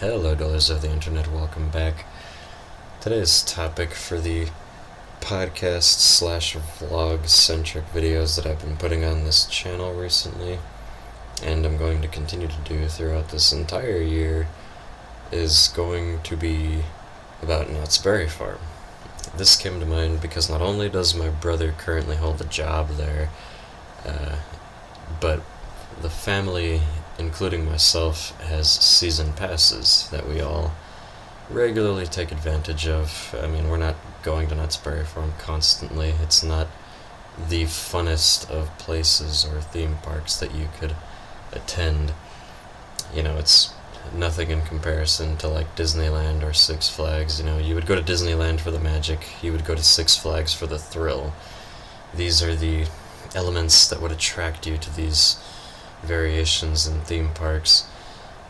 Hello, dwellers of the internet, welcome back. Today's topic for the podcast slash vlog centric videos that I've been putting on this channel recently, and I'm going to continue to do throughout this entire year, is going to be about Knott's Berry Farm. This came to mind because not only does my brother currently hold a job there, but the family, including myself, has season passes that we all regularly take advantage of. I mean, we're not going to Knott's Berry Farm constantly. It's not the funnest of places or theme parks that you could attend. You know, it's nothing in comparison to like Disneyland or Six Flags. You know, you would go to Disneyland for the magic, you would go to Six Flags for the thrill. These are the elements that would attract you to these variations in theme parks,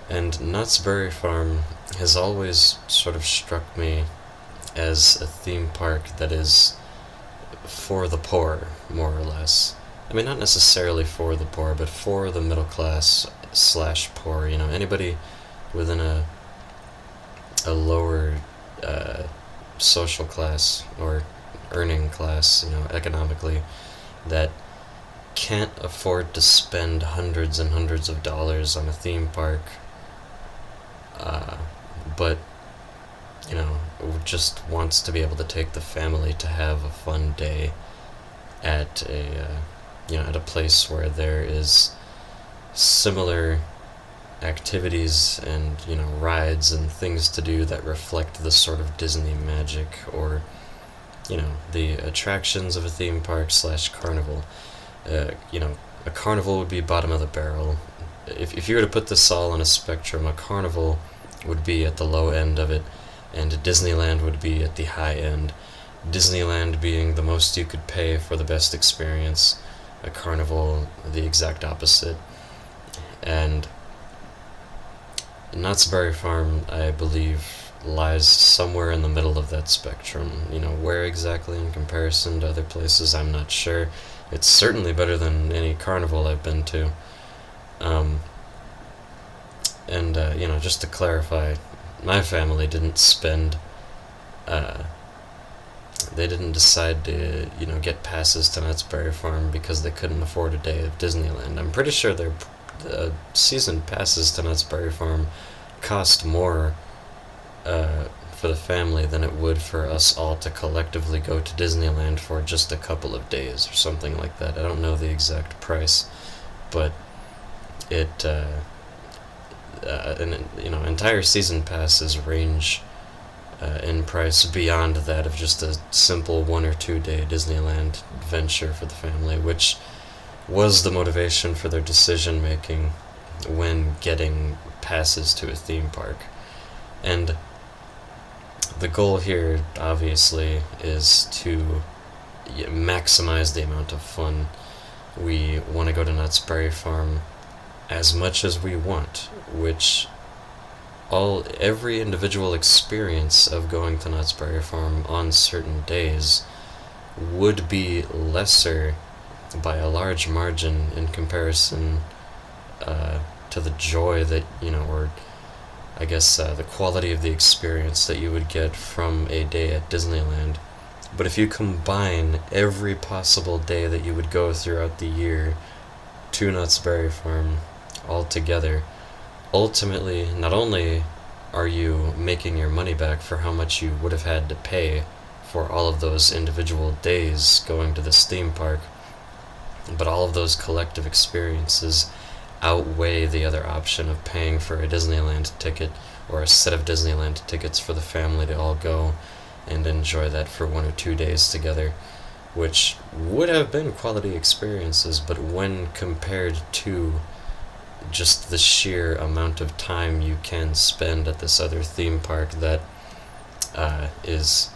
and Knott's Berry Farm has always sort of struck me as a theme park that is for the poor, more or less. I mean, not necessarily for the poor, but for the middle class slash poor. You know, anybody within a lower social class or earning class, you know, economically, that can't afford to spend hundreds and hundreds of dollars on a theme park, but, you know, just wants to be able to take the family to have a fun day at at a place where there is similar activities and, you know, rides and things to do that reflect the sort of Disney magic, or, you know, the attractions of a theme park slash carnival. A carnival would be bottom of the barrel. If you were to put this all on a spectrum, a carnival would be at the low end of it, and Disneyland would be at the high end. Disneyland being the most you could pay for the best experience, a carnival the exact opposite. And Knott's Berry Farm, I believe, lies somewhere in the middle of that spectrum. You know, where exactly in comparison to other places, I'm not sure. It's certainly better than any carnival I've been to. Just to clarify, my family didn't spend, they didn't decide to, get passes to Knott's Berry Farm because they couldn't afford a day of Disneyland. I'm pretty sure their season passes to Knott's Berry Farm cost more for the family than it would for us all to collectively go to Disneyland for just a couple of days or something like that. I don't know the exact price, but it entire season passes range in price beyond that of just a simple 1 or 2 day Disneyland adventure for the family, which was the motivation for their decision making when getting passes to a theme park. And the goal here, obviously, is to maximize the amount of fun. We want to go to Knott's Berry Farm as much as we want, which every individual experience of going to Knott's Berry Farm on certain days would be lesser by a large margin in comparison to the joy that, or I guess the quality of the experience that you would get from a day at Disneyland. But if you combine every possible day that you would go throughout the year to Knott's Berry Farm all together, ultimately, not only are you making your money back for how much you would have had to pay for all of those individual days going to this theme park, but all of those collective experiences outweigh the other option of paying for a Disneyland ticket or a set of Disneyland tickets for the family to all go and enjoy that for 1 or 2 days together, which would have been quality experiences, but when compared to just the sheer amount of time you can spend at this other theme park that is,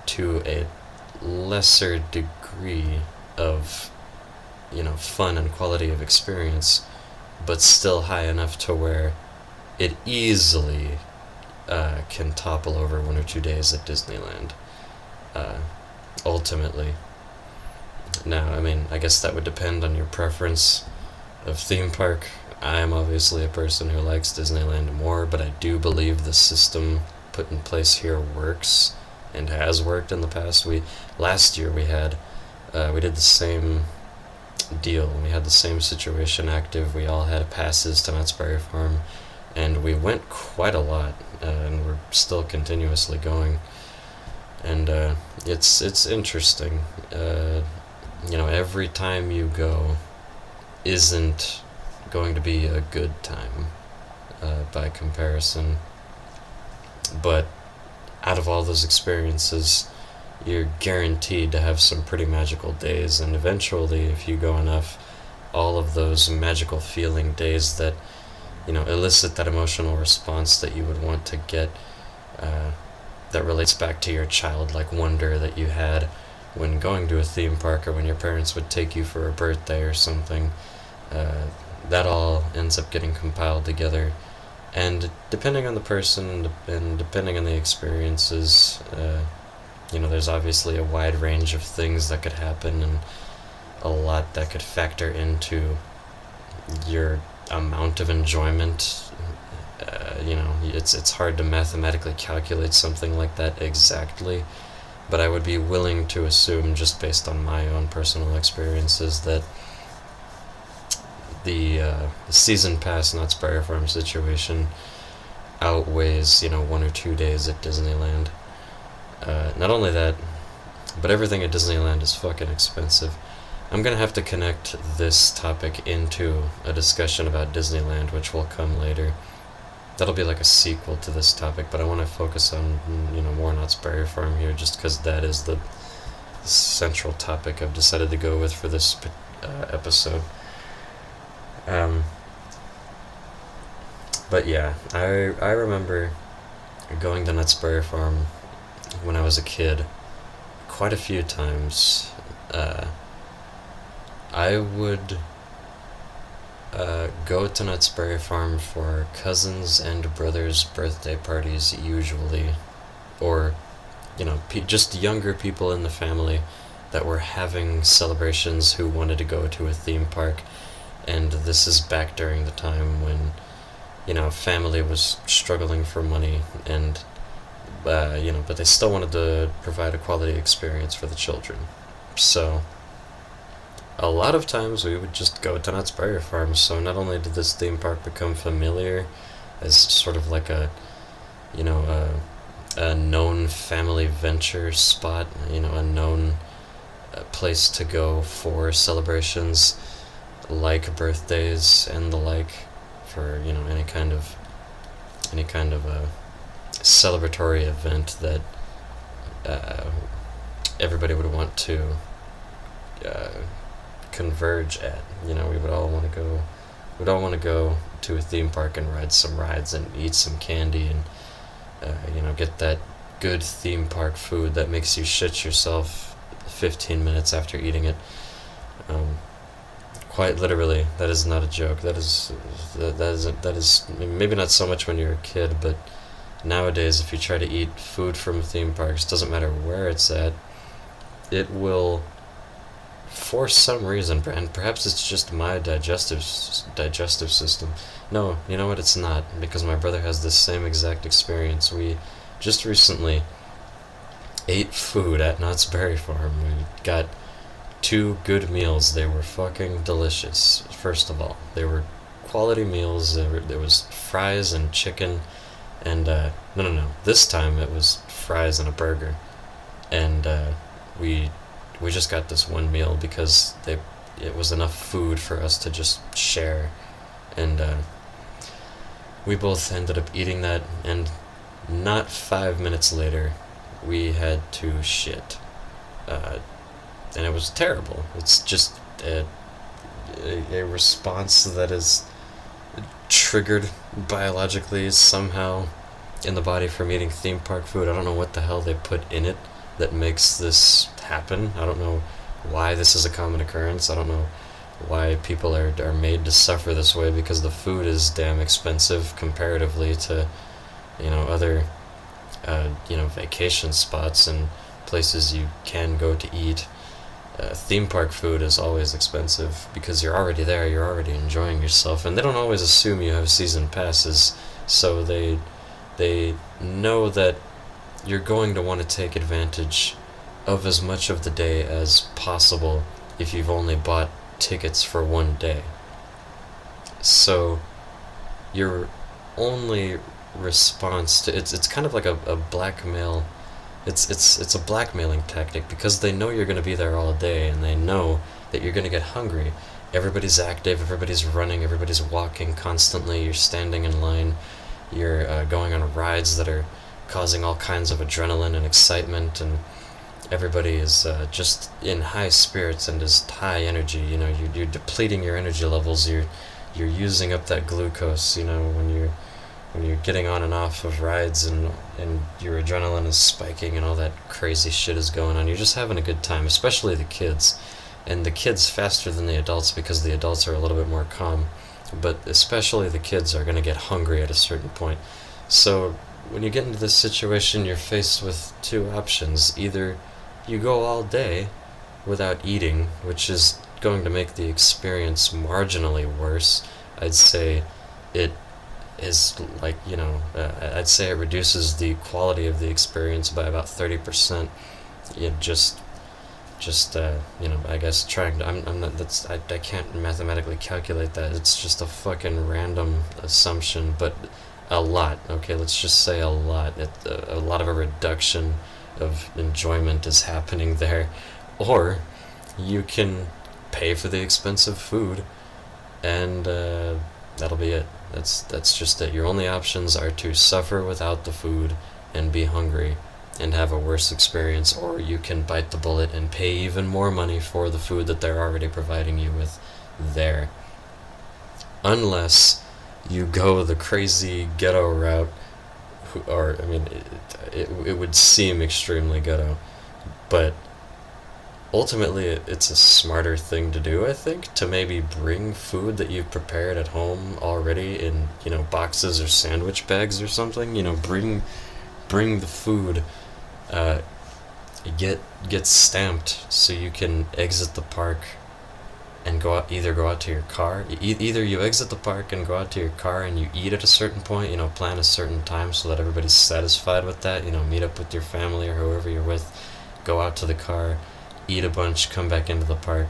to a lesser degree of fun and quality of experience, but still high enough to where it easily can topple over 1 or 2 days at Disneyland, ultimately. Now, I mean, I guess that would depend on your preference of theme park. I'm obviously a person who likes Disneyland more, but I do believe the system put in place here works and has worked in the past. Last year we did the same deal. We had the same situation active. We all had passes to Knott's Berry Farm, and we went quite a lot, and we're still continuously going. And it's interesting. Every time you go isn't going to be a good time by comparison. But out of all those experiences, you're guaranteed to have some pretty magical days, and eventually, if you go enough, all of those magical feeling days that elicit that emotional response that you would want to get, that relates back to your childlike wonder that you had when going to a theme park, or when your parents would take you for a birthday or something. That all ends up getting compiled together, and depending on the person and depending on the experiences, there's obviously a wide range of things that could happen, and a lot that could factor into your amount of enjoyment. It's hard to mathematically calculate something like that exactly, but I would be willing to assume, just based on my own personal experiences, that the season pass Knott's Berry Farm situation outweighs 1 or 2 days at Disneyland. Not only that, but everything at Disneyland is fucking expensive. I'm gonna have to connect this topic into a discussion about Disneyland, which will come later. That'll be like a sequel to this topic, but I want to focus on more Knott's Berry Farm here, just because that is the central topic I've decided to go with for this episode. But yeah, I remember going to Knott's Berry Farm when I was a kid quite a few times. I would go to Knott's Berry Farm for cousins and brothers' birthday parties usually, or just younger people in the family that were having celebrations who wanted to go to a theme park. And this is back during the time when family was struggling for money, and but they still wanted to provide a quality experience for the children. So a lot of times we would just go to Knott's Berry Farm. So not only did this theme park become familiar as sort of like a known family venture spot, a known place to go for celebrations like birthdays and the like, for any kind of celebratory event that everybody would want to converge at. We would all want to go. We'd all want to go to a theme park and ride some rides and eat some candy and get that good theme park food that makes you shit yourself 15 minutes after eating it. Quite literally, that is not a joke. That is maybe not so much when you're a kid, but nowadays, if you try to eat food from theme parks, doesn't matter where it's at, it will, for some reason, and perhaps it's just my digestive system. No, you know what? It's not, because my brother has this same exact experience. We just recently ate food at Knott's Berry Farm. We got 2 good meals. They were fucking delicious. First of all, they were quality meals. There was fries and chicken, and no. This time it was fries and a burger, and we just got this one meal because it was enough food for us to just share, and we both ended up eating that, and not 5 minutes later, we had to shit. And it was terrible. It's just a response that is triggered biologically somehow in the body from eating theme park food. I don't know what the hell they put in it that makes this happen. I don't know why this is a common occurrence. I don't know why people are made to suffer this way, because the food is damn expensive comparatively to other vacation spots and places you can go to eat. theme park food is always expensive because you're already there, you're already enjoying yourself, and they don't always assume you have season passes, so they know that you're going to want to take advantage of as much of the day as possible if you've only bought tickets for one day. So your only response to it's kind of like a blackmail. It's a blackmailing tactic because they know you're going to be there all day and they know that you're going to get hungry. Everybody's active, everybody's running, everybody's walking constantly. You're standing in line. You're going on rides that are causing all kinds of adrenaline and excitement, and everybody is just in high spirits and is high energy. You're depleting your energy levels. You're using up that glucose. When you're getting on and off of rides and your adrenaline is spiking and all that crazy shit is going on. You're just having a good time, especially the kids. And the kids faster than the adults because the adults are a little bit more calm. But especially the kids are going to get hungry at a certain point. So when you get into this situation, you're faced with two options. Either you go all day without eating, which is going to make the experience marginally worse. I'd say it is I'd say it reduces the quality of the experience by about 30%. It I guess trying to, I'm not, I can't mathematically calculate that. It's just a fucking random assumption, but a lot, okay, let's just say a lot. A lot of a reduction of enjoyment is happening there. Or you can pay for the expensive food and that'll be it. That's just it. Your only options are to suffer without the food and be hungry and have a worse experience, or you can bite the bullet and pay even more money for the food that they're already providing you with there. Unless you go the crazy ghetto route, it would seem extremely ghetto, but ultimately it's a smarter thing to do, I think, to maybe bring food that you've prepared at home already in, boxes or sandwich bags or something. Bring the food, get stamped so you can exit the park and go out to your car. Either you exit the park and go out to your car and you eat at a certain point, plan a certain time so that everybody's satisfied with that, meet up with your family or whoever you're with, go out to the car, eat a bunch, come back into the park,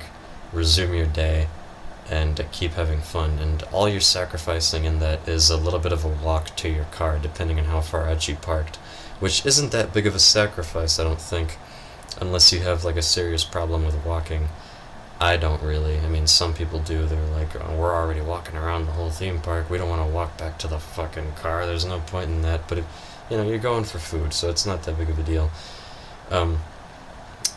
resume your day, and keep having fun. And all you're sacrificing in that is a little bit of a walk to your car, depending on how far out you parked, which isn't that big of a sacrifice, I don't think, unless you have like a serious problem with walking. I don't really. I mean, some people do. They're like, oh, we're already walking around the whole theme park. We don't want to walk back to the fucking car. There's no point in that. But if, you're going for food, so it's not that big of a deal.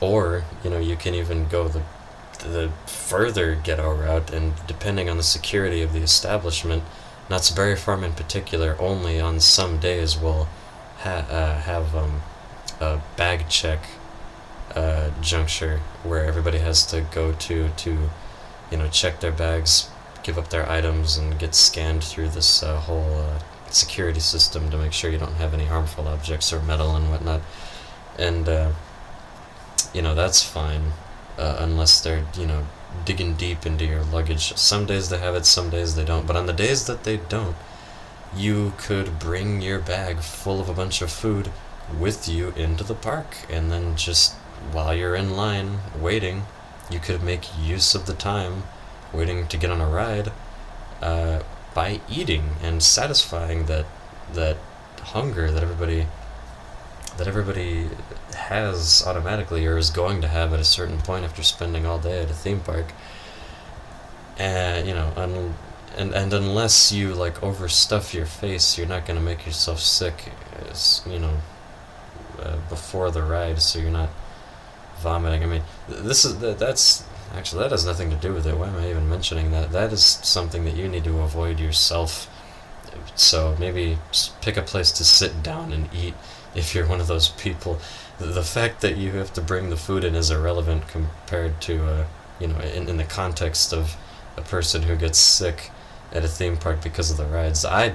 Or you can even go the further ghetto route, and depending on the security of the establishment, Knott's Berry Farm in particular, only on some days will have a bag check juncture where everybody has to go to check their bags, give up their items, and get scanned through this whole security system to make sure you don't have any harmful objects or metal and whatnot. And that's fine, unless they're digging deep into your luggage. Some days they have it, some days they don't, but on the days that they don't, you could bring your bag full of a bunch of food with you into the park, and then just while you're in line waiting, you could make use of the time waiting to get on a ride by eating and satisfying that hunger that everybody has automatically or is going to have at a certain point after spending all day at a theme park. And unless you like overstuff your face, you're not going to make yourself sick, before the ride, so you're not vomiting. I mean, that's actually, that has nothing to do with it. Why am I even mentioning that? That is something that you need to avoid yourself. So maybe pick a place to sit down and eat if you're one of those people. The fact that you have to bring the food in is irrelevant compared to in the context of a person who gets sick at a theme park because of the rides. I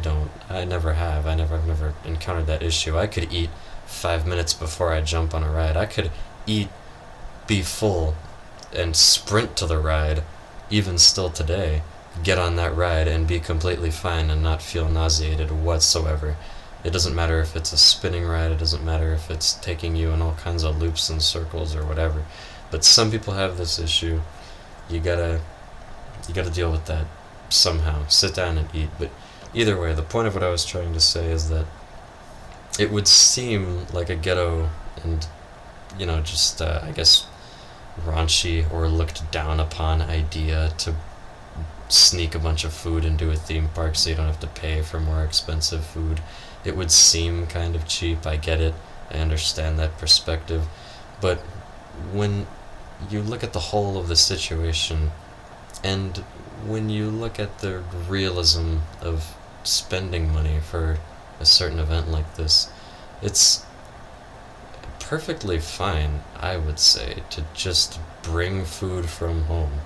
never have. I've never encountered that issue. I could eat 5 minutes before I jump on a ride. I could eat, be full, and sprint to the ride, even still today, get on that ride and be completely fine and not feel nauseated whatsoever. It doesn't matter if it's a spinning ride, it doesn't matter if it's taking you in all kinds of loops and circles or whatever. But some people have this issue. You gotta deal with that somehow. Sit down and eat. But either way, the point of what I was trying to say is that it would seem like a ghetto and, just, I guess, raunchy or looked down upon idea to sneak a bunch of food into a theme park so you don't have to pay for more expensive food. It would seem kind of cheap. I get it. I understand that perspective. But when you look at the whole of the situation, and when you look at the realism of spending money for a certain event like this, it's perfectly fine, I would say, to just bring food from home.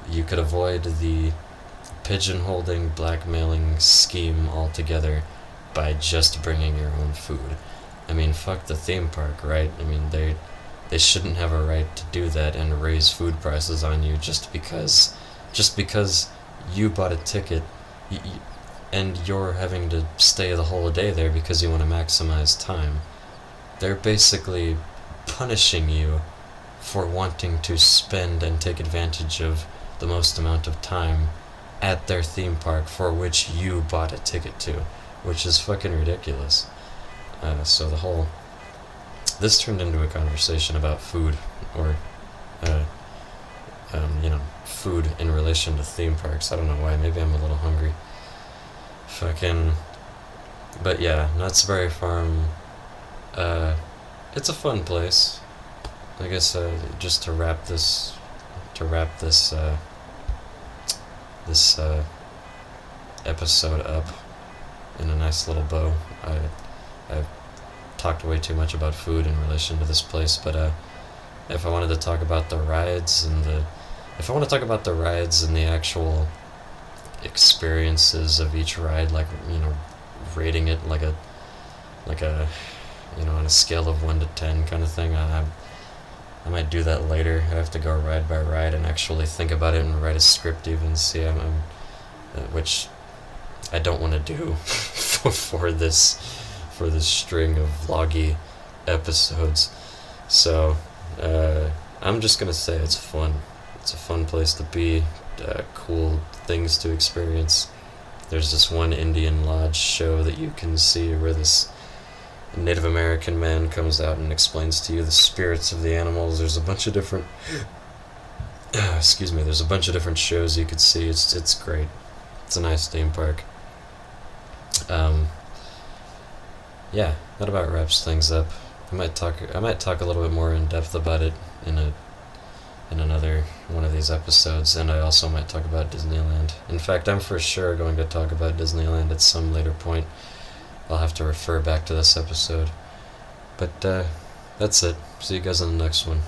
You could avoid the pigeonholing, blackmailing scheme altogether by just bringing your own food. I mean, fuck the theme park, right? I mean, they shouldn't have a right to do that and raise food prices on you just because you bought a ticket and you're having to stay the whole day there because you want to maximize time. They're basically punishing you for wanting to spend and take advantage of the most amount of time at their theme park for which you bought a ticket to, which is fucking ridiculous. So this turned into a conversation about food, or food in relation to theme parks. I don't know why. Maybe I'm a little hungry. But yeah, Knott's Berry Farm. It's a fun place. I guess just to wrap this episode up in a nice little bow. I've talked way too much about food in relation to this place, but if I wanted to talk about the rides and the actual experiences of each ride, like, rating it like a on a scale of 1 to 10 kind of thing, I might do that later. I have to go ride by ride and actually think about it and write a script even, see, which I don't want to do for this string of vloggy episodes. So I'm just gonna say it's fun. It's a fun place to be. Cool things to experience. There's this one Indian lodge show that you can see where this Native American man comes out and explains to you the spirits of the animals. There's a bunch of different there's a bunch of different shows you could see. It's great. It's a nice theme park. Yeah, that about wraps things up. I might talk a little bit more in depth about it in another one of these episodes, and I also might talk about Disneyland. In fact, I'm for sure going to talk about Disneyland at some later point. I'll have to refer back to this episode. But that's it. See you guys on the next one.